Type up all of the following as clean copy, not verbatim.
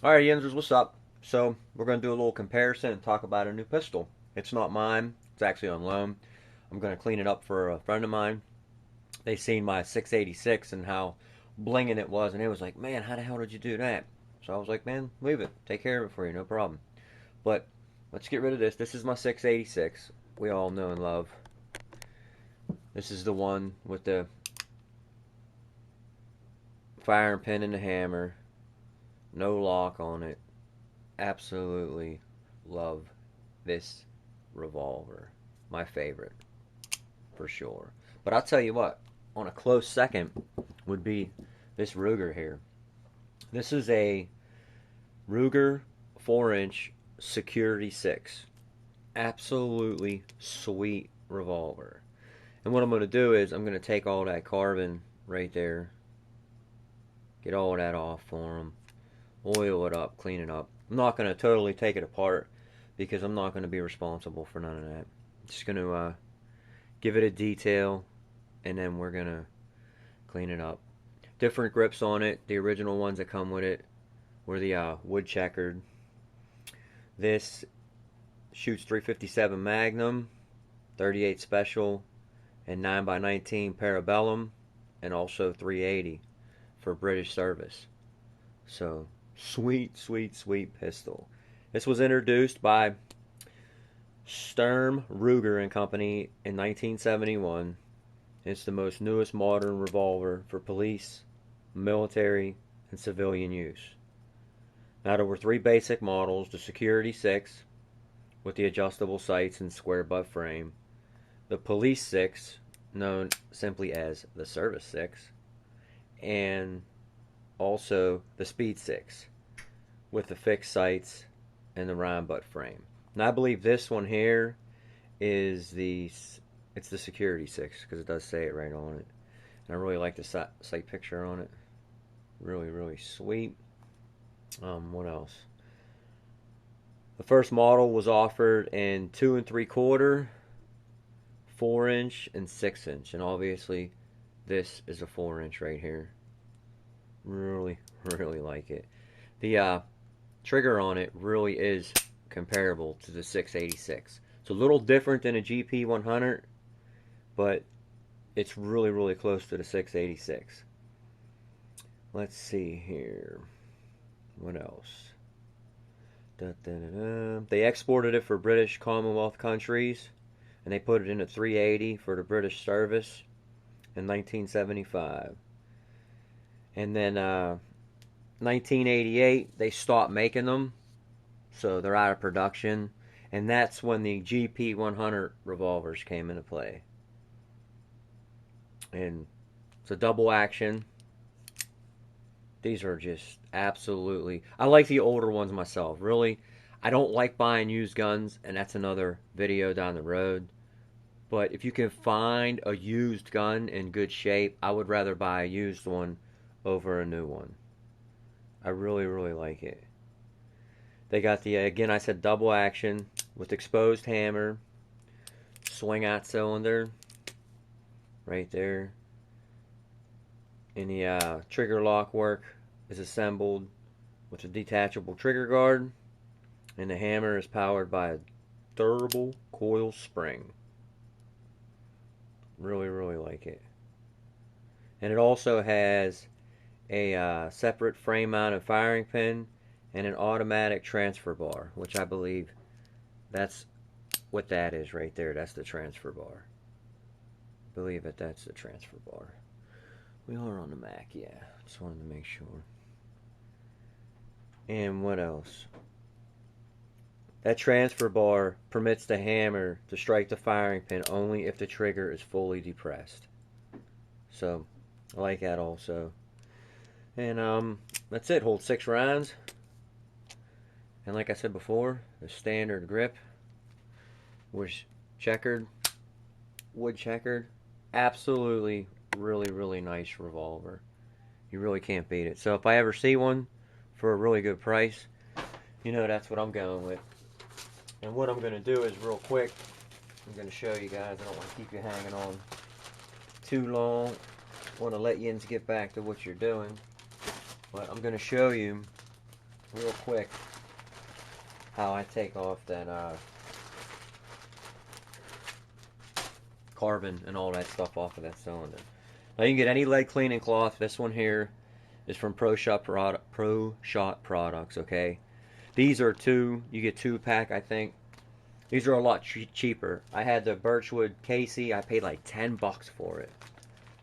Alright, Yenzers, what's up? So, we're going to do a little comparison and talk about a new pistol. It's not mine, it's actually on loan. I'm going to clean it up for a friend of mine. They seen my 686 and how blinging it was, and it was like, man, how the hell did you do that? So I was like, man, leave it. Take care of it for you, no problem. But let's get rid of this. This is my 686. We all know and love. This is the one with the firing pin and the hammer. No lock on it. Absolutely love this revolver. My favorite, for sure. But I'll tell you what, on a close second would be this Ruger here. This is a Ruger 4-inch Security 6. Absolutely sweet revolver. And what I'm going to do is I'm going to take all that carbon right there, get all that off for them, oil it up, clean it up. I'm not going to totally take it apart because I'm not going to be responsible for none of that. I'm just going to give it a detail, and then we're going to clean it up. Different grips on it. The original ones that come with it were the wood checkered. This shoots 357 Magnum, 38 Special, and 9x19 Parabellum, and also 380 for British service. So, sweet, sweet, sweet pistol. This was introduced by Sturm Ruger and Company in 1971. It's the most newest modern revolver for police, military, and civilian use. Now, there were three basic models: the Security 6 with the adjustable sights and square butt frame, the Police 6, known simply as the Service 6, and also the Speed 6 with the fixed sights and the round butt frame. Now I believe this one here is the Security 6 because it does say it right on it. And I really like the sight picture on it. Really, really sweet. What else? The first model was offered in 2 3/4, 4-inch, and 6-inch, and obviously this is a 4-inch right here. Really, really like it. The trigger on it really is comparable to the 686. It's a little different than a GP 100, but it's really, really close to the 686. Let's see here. What else? They exported it for British Commonwealth countries, and they put it in a 380 for the British service in 1975. And then 1988, they stopped making them, so they're out of production. And that's when the GP 100 revolvers came into play. And it's a double action. These are just absolutely... I like the older ones myself. Really, I don't like buying used guns, and that's another video down the road. But if you can find a used gun in good shape, I would rather buy a used one over a new one. I really, really like it. They got the, again, I said double action with exposed hammer, swing out cylinder, right there. And the trigger lock work is assembled with a detachable trigger guard, and the hammer is powered by a durable coil spring. Really, really like it. And it also has a separate frame mounted firing pin and an automatic transfer bar, which I believe that's what that is right there. That's the transfer bar. I believe that's the transfer bar. We are on the Mac, yeah. Just wanted to make sure. And what else? That transfer bar permits the hammer to strike the firing pin only if the trigger is fully depressed. So, I like that also. And that's it. Holds 6 rounds. And like I said before, the standard grip was checkered, wood checkered. Absolutely, really, really nice revolver. You really can't beat it. So if I ever see one for a really good price, you know that's what I'm going with. And what I'm going to do is real quick, I'm going to show you guys. I don't want to keep you hanging on too long. I want to let you get back to what you're doing. But I'm going to show you real quick how I take off that carbon and all that stuff off of that cylinder. Now you can get any lead cleaning cloth. This one here is from Pro Shot Products, okay? These are you get 2-pack, I think. These are a lot cheaper. I had the Birchwood Casey. I paid like $10 for it.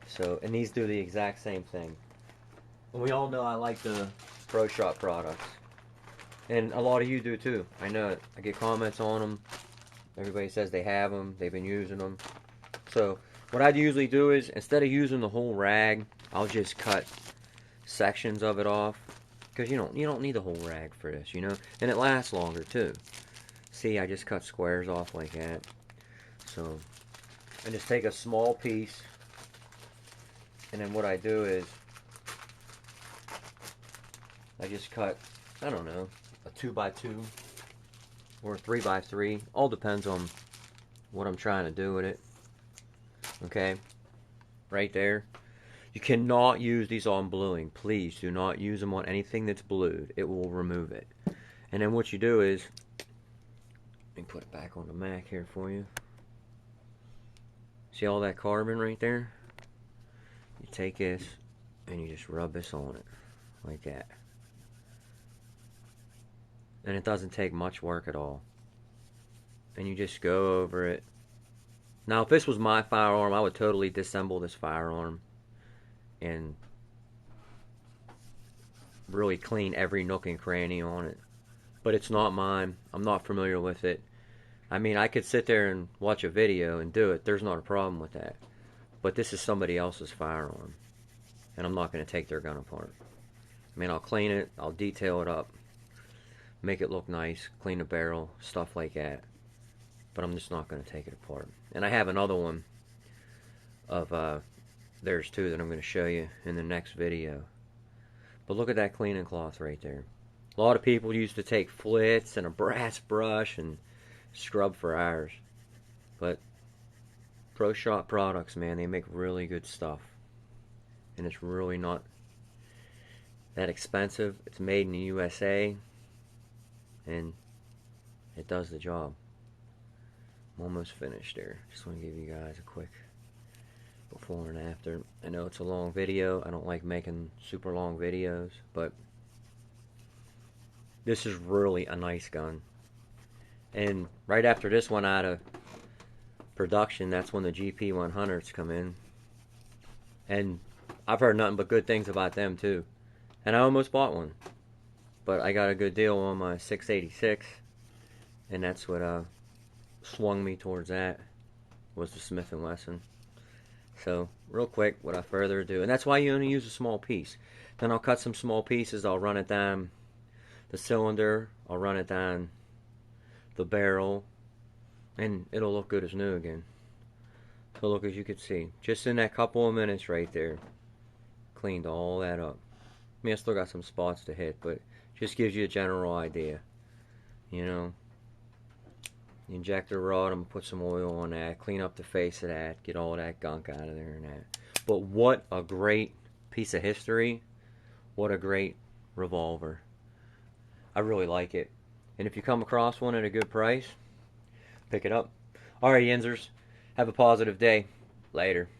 So, and these do the exact same thing. And we all know I like the Pro Shot products. And a lot of you do too. I know it. I get comments on them. Everybody says they have them. They've been using them. So, what I usually do is, instead of using the whole rag, I'll just cut sections of it off. Because you don't need the whole rag for this, you know? And it lasts longer too. See, I just cut squares off like that. So, I just take a small piece. And then what I do is, I just cut, I don't know, a 2x2 or a 3x3. All depends on what I'm trying to do with it. Okay, right there. You cannot use these on bluing. Please do not use them on anything that's blued. It will remove it. And then what you do is, let me put it back on the Mac here for you. See all that carbon right there? You take this and you just rub this on it like that. And it doesn't take much work at all. And you just go over it. Now, if this was my firearm, I would totally disassemble this firearm and really clean every nook and cranny on it. But it's not mine. I'm not familiar with it. I mean, I could sit there and watch a video and do it. There's not a problem with that. But this is somebody else's firearm. And I'm not going to take their gun apart. I mean, I'll clean it. I'll detail it up. Make it look nice, clean the barrel, stuff like that. But I'm just not going to take it apart. And I have another one of theirs too that I'm going to show you in the next video. But look at that cleaning cloth right there. A lot of people used to take flits and a brass brush and scrub for hours. But Pro Shot Products, man, they make really good stuff. And it's really not that expensive. It's made in the USA. And it does the job. I'm almost finished there. Just want to give you guys a quick before and after. I know it's a long video. I don't like making super long videos, but this is really a nice gun. And right after this one out of production, that's when the GP100s come in. And I've heard nothing but good things about them too. And I almost bought one. But I got a good deal on my 686, and that's what swung me towards that, was the Smith & Wesson. So, real quick, without further ado, and that's why you only use a small piece. Then I'll cut some small pieces, I'll run it down the cylinder, I'll run it down the barrel, and it'll look good as new again. So look, as you can see, just in that couple of minutes right there, cleaned all that up. I mean, I still got some spots to hit, but just gives you a general idea. You know, the injector rod, I'm going to put some oil on that, clean up the face of that, get all that gunk out of there and that. But what a great piece of history. What a great revolver. I really like it. And if you come across one at a good price, pick it up. Alright, Yinzers, have a positive day. Later.